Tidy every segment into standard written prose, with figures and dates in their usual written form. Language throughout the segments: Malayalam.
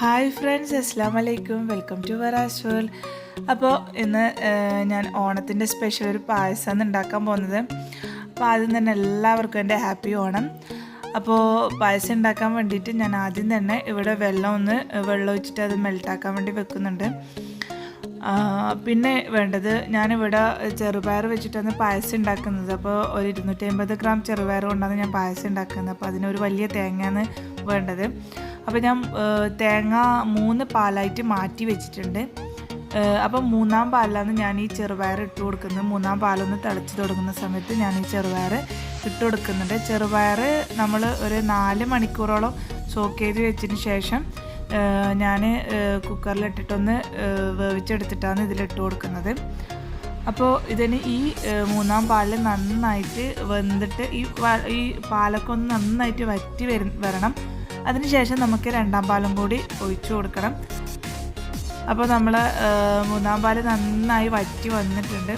ഹായ് ഫ്രണ്ട്സ്, അസ്സാം വലൈക്കും. വെൽക്കം ടു വരാസ് വേൾഡ്. അപ്പോൾ ഇന്ന് ഞാൻ ഓണത്തിൻ്റെ സ്പെഷ്യൽ ഒരു പായസമാണ് ഉണ്ടാക്കാൻ പോകുന്നത്. അപ്പോൾ ആദ്യം തന്നെ എല്ലാവർക്കും എൻ്റെ ഹാപ്പി ഓണം. അപ്പോൾ പായസം ഉണ്ടാക്കാൻ വേണ്ടിയിട്ട് ഞാൻ ആദ്യം തന്നെ ഇവിടെ വെള്ളം ഒഴിച്ചിട്ട് അത് മെൽട്ടാക്കാൻ വേണ്ടി വെക്കുന്നുണ്ട്. പിന്നെ വേണ്ടത്, ഞാനിവിടെ ചെറുപയർ വെച്ചിട്ടാണ് പായസം ഉണ്ടാക്കുന്നത്. അപ്പോൾ ഒരു 250 ഗ്രാം ചെറുപയർ കൊണ്ടാണ് ഞാൻ പായസം ഉണ്ടാക്കുന്നത്. അപ്പോൾ അതിനൊരു വലിയ തേങ്ങയാണ് വേണ്ടത്. അപ്പോൾ ഞാൻ തേങ്ങ 3 പാലായിട്ട് മാറ്റി വെച്ചിട്ടുണ്ട്. അപ്പം 3-ാം പാലിലാണ് ഞാൻ ഈ ചെറുപയർ ഇട്ട് കൊടുക്കുന്നത്. 3-ാം പാലൊന്ന് തിളച്ച് തുടങ്ങുന്ന സമയത്ത് ഞാൻ ഈ ചെറുപയർ ഇട്ട് കൊടുക്കുന്നുണ്ട്. ചെറുപയർ നമ്മൾ ഒരു 4 മണിക്കൂറോളം സോക്ക് ചെയ്ത് വെച്ചതിന് ശേഷം ഞാൻ കുക്കറിലിട്ടിട്ടൊന്ന് വേവിച്ചെടുത്തിട്ടാണ് ഇതിലിട്ട് കൊടുക്കുന്നത്. അപ്പോൾ ഇതിന് ഈ 3-ാം പാലിൽ നന്നായിട്ട് വെന്തിട്ട് ഈ പാലൊക്കെ ഒന്ന് നന്നായിട്ട് വറ്റി വരണം. അതിനുശേഷം നമുക്ക് 2-ാം പാലും കൂടി ഒഴിച്ചു കൊടുക്കണം. അപ്പോൾ നമ്മൾ 3-ാം പാല് നന്നായി വറ്റി വന്നിട്ടുണ്ട്.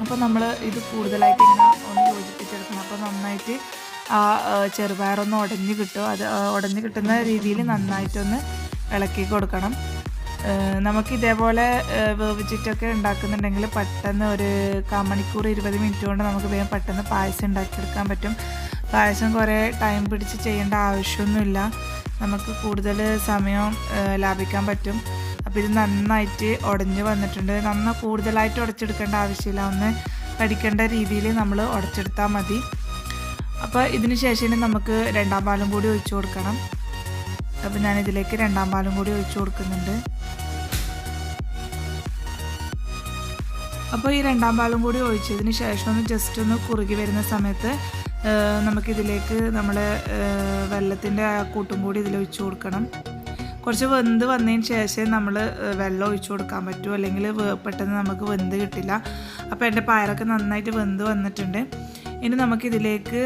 അപ്പോൾ നമ്മൾ ഇത് കൂടുതലായിട്ട് ഇങ്ങനെ ഒന്ന് യോജിപ്പിച്ചെടുക്കണം. അപ്പോൾ നന്നായിട്ട് ആ ചെറുപയറൊന്ന് ഉടഞ്ഞ് കിട്ടും. അത് ഉടഞ്ഞ് കിട്ടുന്ന രീതിയിൽ നന്നായിട്ടൊന്ന് ഇളക്കി കൊടുക്കണം. നമുക്ക് ഇതേപോലെ വേവിച്ചിട്ടൊക്കെ ഉണ്ടാക്കുന്നുണ്ടെങ്കിൽ പെട്ടെന്ന് ഒരു 1/4 മണിക്കൂർ 20 മിനിറ്റ് കൊണ്ട് നമുക്ക് വേഗം പെട്ടെന്ന് പായസം ഉണ്ടാക്കിയെടുക്കാൻ പറ്റും. പായസം കുറേ ടൈം പിടിച്ച് ചെയ്യേണ്ട ആവശ്യമൊന്നുമില്ല. നമുക്ക് കൂടുതൽ സമയം ലാഭിക്കാൻ പറ്റും. അപ്പോൾ ഇത് നന്നായിട്ട് ഉടഞ്ഞ് വന്നിട്ടുണ്ട്. കൂടുതലായിട്ട് ഉടച്ചെടുക്കേണ്ട ആവശ്യമില്ല. ഒന്ന് കടിക്കേണ്ട രീതിയിൽ നമ്മൾ ഉടച്ചെടുത്താൽ മതി. അപ്പോൾ ഇതിന് ശേഷം നമുക്ക് 2-ാം പാലും കൂടി ഒഴിച്ചു കൊടുക്കണം. അപ്പോൾ ഞാനിതിലേക്ക് 2-ാം പാലും കൂടി ഒഴിച്ചു കൊടുക്കുന്നുണ്ട്. അപ്പോൾ ഈ 2-ാം പാലും കൂടി ഒഴിച്ചതിന് ശേഷം ജസ്റ്റ് ഒന്ന് കുറുകി വരുന്ന സമയത്ത് നമുക്കിതിലേക്ക് നമ്മൾ വെള്ളത്തിൻ്റെ കൂട്ടും കൂടി ഇതിൽ ഒഴിച്ചു കൊടുക്കണം. കുറച്ച് വെന്ത് വന്നതിന് ശേഷം നമ്മൾ വെള്ളം ഒഴിച്ചു കൊടുക്കാൻ പറ്റും, അല്ലെങ്കിൽ പെട്ടെന്ന് നമുക്ക് വെന്ത് കിട്ടില്ല. അപ്പോൾ എൻ്റെ പയറൊക്കെ നന്നായിട്ട് വെന്ത് വന്നിട്ടുണ്ട്. ഇനി നമുക്കിതിലേക്ക്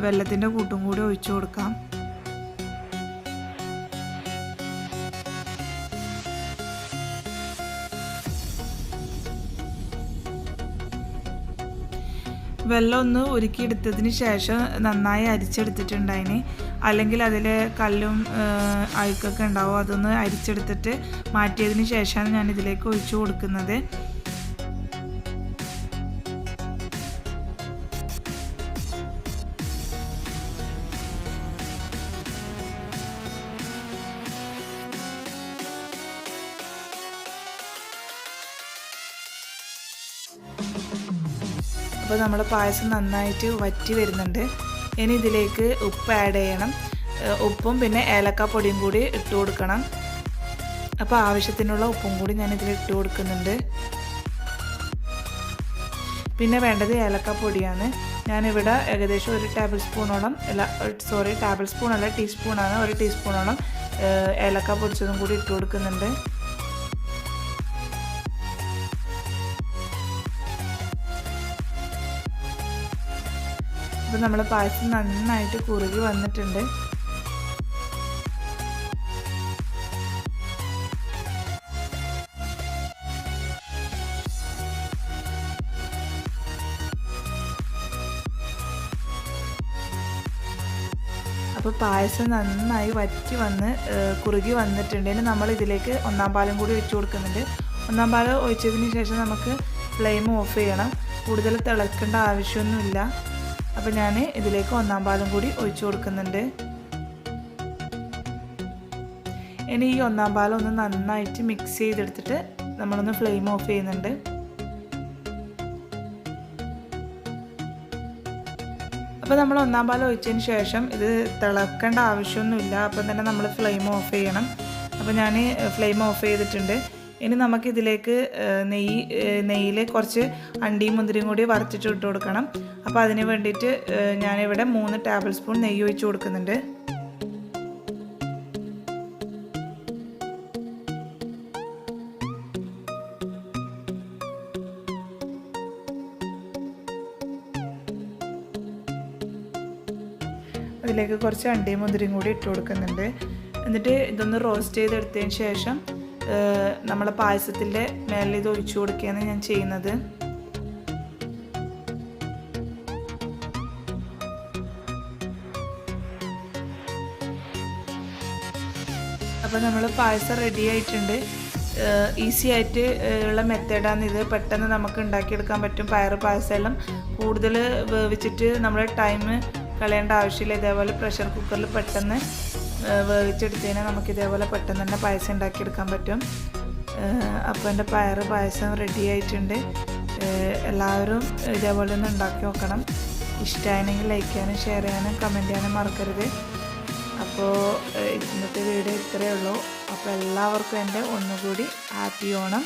വെള്ളത്തിൻ്റെ കൂട്ടും കൂടി ഒഴിച്ചു കൊടുക്കാം. വെള്ളം ഒന്ന് ഉരുക്കിയെടുത്തതിന് ശേഷം നന്നായി അരിച്ചെടുത്തിട്ടുണ്ടായിന്. അല്ലെങ്കിൽ അതിൽ കല്ലും അഴുക്കൊക്കെ ഉണ്ടാവും. അതൊന്ന് അരിച്ചെടുത്തിട്ട് മാറ്റിയതിന് ശേഷമാണ് ഞാൻ ഇതിലേക്ക് ഒഴിച്ചു കൊടുക്കുന്നത്. അപ്പോൾ നമ്മൾ പായസം നന്നായിട്ട് വറ്റി വരുന്നുണ്ട്. ഇനി ഇതിലേക്ക് ഉപ്പ് ആഡ് ചെയ്യണം. ഉപ്പും പിന്നെ ഏലക്കാപ്പൊടിയും കൂടി ഇട്ട് കൊടുക്കണം. അപ്പോൾ ആവശ്യത്തിനുള്ള ഉപ്പും കൂടി ഞാൻ ഇതിൽ ഇട്ട് കൊടുക്കുന്നുണ്ട്. പിന്നെ വേണ്ടത് ഏലക്കാപ്പൊടിയാണ്. ഞാനിവിടെ ഏകദേശം ഒരു ടീസ്പൂണാണ്, 1 ടീസ്പൂണോളം ഏലക്ക പൊടിച്ചതും കൂടി ഇട്ട് കൊടുക്കുന്നുണ്ട്. അപ്പോൾ നമ്മൾ പായസം നന്നായിട്ട് കുറുകി വന്നിട്ടുണ്ട്. അപ്പോൾ പായസം നന്നായി വറ്റി വന്ന് കുറുകി വന്നിട്ടുണ്ട്. ഇനി നമ്മൾ ഇതിലേക്ക് 1-ാം പാലും കൂടി ഒഴിച്ചു കൊടുക്കുന്നുണ്ട്. 1-ാം പാൽ ഒഴിച്ചതിന് ശേഷം നമുക്ക് ഫ്ലെയിം ഓഫ് ചെയ്യണം. കൂടുതൽ തിളക്കേണ്ട ആവശ്യമൊന്നുമില്ല. അപ്പോൾ ഞാൻ ഇതിലേക്ക് 1-ാം പാലും കൂടി ഒഴിച്ചു കൊടുക്കുന്നുണ്ട്. ഇനി ഈ 1-ാം പാലൊന്ന് നന്നായിട്ട് മിക്സ് ചെയ്തെടുത്തിട്ട് നമ്മളൊന്ന് ഫ്ലെയിം ഓഫ് ചെയ്യുന്നുണ്ട്. അപ്പോൾ നമ്മൾ 1-ാം പാൽ ഒഴിച്ചതിന് ശേഷം ഇത് തിളക്കേണ്ട ആവശ്യമൊന്നുമില്ല. അപ്പം തന്നെ നമ്മൾ ഫ്ലെയിം ഓഫ് ചെയ്യണം. അപ്പോൾ ഞാൻ ഫ്ലെയിം ഓഫ് ചെയ്തിട്ടുണ്ട്. ഇനി നമുക്കിതിലേക്ക് നെയ്യിൽ കുറച്ച് അണ്ടിയും മുന്തിരിയും കൂടി വറുത്തിട്ട് ഇട്ട് കൊടുക്കണം. അപ്പോൾ അതിന് വേണ്ടിയിട്ട് ഞാനിവിടെ 3 ടേബിൾ സ്പൂൺ നെയ്യ് ഒഴിച്ച് കൊടുക്കുന്നുണ്ട്. അതിലേക്ക് കുറച്ച് അണ്ടിയും മുന്തിരിയും കൂടി ഇട്ട് കൊടുക്കുന്നുണ്ട്. എന്നിട്ട് ഇതൊന്ന് റോസ്റ്റ് ചെയ്തെടുത്തതിന് ശേഷം നമ്മളെ പായസത്തിൻ്റെ മേലെ ഇത് ഒഴിച്ചു കൊടുക്കുകയാണ് ഞാൻ ചെയ്യുന്നത്. അപ്പോൾ നമ്മൾ പായസം റെഡി ആയിട്ടുണ്ട്. ഈസി ആയിട്ട് ഉള്ള മെത്തേഡാണിത്. പെട്ടെന്ന് നമുക്ക് ഉണ്ടാക്കിയെടുക്കാൻ പറ്റും. പയർ പായസം എല്ലാം കൂടുതൽ വേവിച്ചിട്ട് നമ്മൾ ടൈം കളയേണ്ട ആവശ്യമില്ല. ഇതേപോലെ പ്രഷർ കുക്കറിൽ പെട്ടെന്ന് വേവിച്ചെടുത്തതിനാൽ നമുക്ക് ഇതേപോലെ പെട്ടെന്ന് തന്നെ പായസം ഉണ്ടാക്കിയെടുക്കാൻ പറ്റും. അപ്പോൾ എൻ്റെ പയർ പായസം റെഡി ആയിട്ടുണ്ട്. എല്ലാവരും ഇതേപോലെ ഒന്ന് ഉണ്ടാക്കി നോക്കണം. ഇഷ്ടമായെങ്കിൽ ലൈക്ക് ചെയ്യാനും ഷെയർ ചെയ്യാനും കമൻറ്റ് ചെയ്യാനും മറക്കരുത്. അപ്പോൾ ഇന്നത്തെ വീഡിയോ ഇത്രയേ ഉള്ളൂ. അപ്പോൾ എല്ലാവർക്കും എൻ്റെ ഒന്നുകൂടി ഹാപ്പി ഓണം.